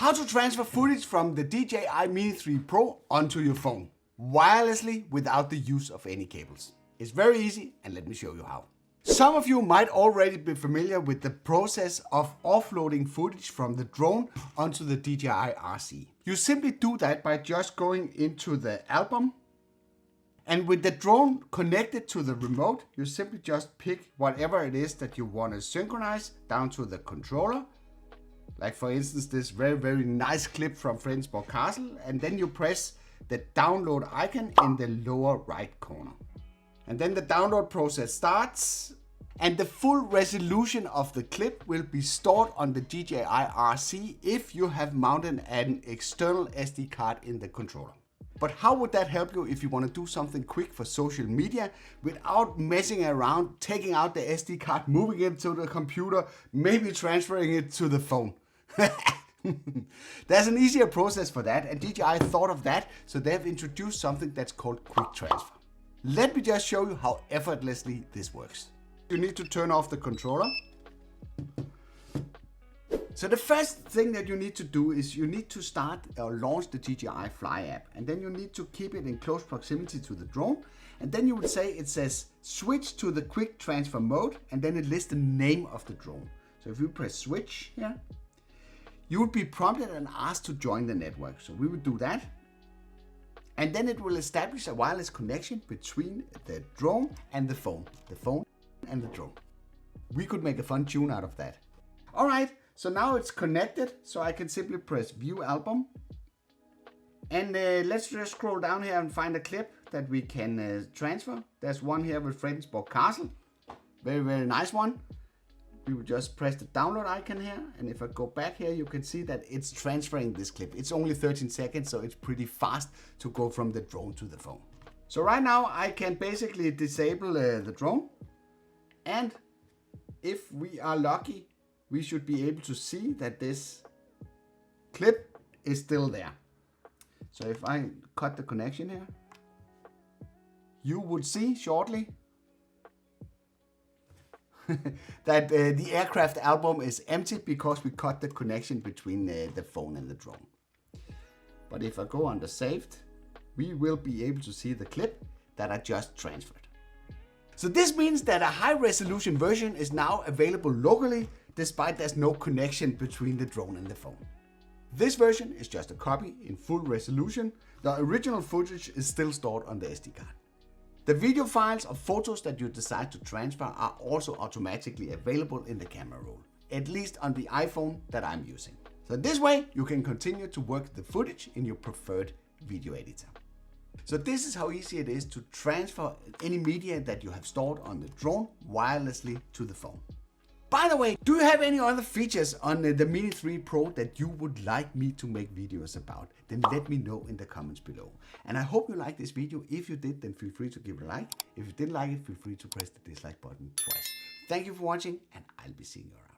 How to transfer footage from the DJI Mini 3 Pro onto your phone wirelessly without the use of any cables. It's very easy, and let me show you how. Some of you might already be familiar with the process of offloading footage from the drone onto the DJI RC. You simply do that by just going into the album, and with the drone connected to the remote, you simply just pick whatever it is that you want to synchronize down to the controller. Like for instance, this very nice clip from Fredensborg Castle, and then you press the download icon in the lower right corner. And then the download process starts, and the full resolution of the clip will be stored on the DJI RC if you have mounted an external SD card in the controller. But how would that help you if you want to do something quick for social media without messing around, taking out the SD card, moving it to the computer, maybe transferring it to the phone? There's an easier process for that, and DJI thought of that, so they've introduced something that's called quick transfer. Let me just show you how effortlessly this works. You need to turn off the controller. So the first thing that you need to do is you need to start or launch the DJI Fly app, and then you need to keep it in close proximity to the drone, and then you would say it says switch to the quick transfer mode, and then it lists the name of the drone. So if you press switch here, you would be prompted and asked to join the network. So we would do that. And then it will establish a wireless connection between the drone and the phone and the drone. We could make a fun tune out of that. All right, so now it's connected. So I can simply press view album. And let's just scroll down here and find a clip that we can transfer. There's one here with Fredensborg Castle. Very nice one. We will just press the download icon here, and if I go back here, you can see that it's transferring this clip. It's only 13 seconds, so it's pretty fast to go from the drone to the phone. So right now I can basically disable the drone, and if we are lucky, we should be able to see that this clip is still there. So if I cut the connection here, you would see shortly that the aircraft album is empty because we cut the connection between the phone and the drone. But if I go under saved, we will be able to see the clip that I just transferred. So this means that a high resolution version is now available locally, despite there's no connection between the drone and the phone. This version is just a copy in full resolution. The original footage is still stored on the SD card. The video files or photos that you decide to transfer are also automatically available in the camera roll, at least on the iPhone that I'm using. So this way you can continue to work the footage in your preferred video editor. So this is how easy it is to transfer any media that you have stored on the drone wirelessly to the phone. By the way, do you have any other features on the Mini 3 Pro that you would like me to make videos about? Then let me know in the comments below. And I hope you liked this video. If you did, then feel free to give it a like. If you didn't like it, feel free to press the dislike button twice. Thank you for watching, and I'll be seeing you around.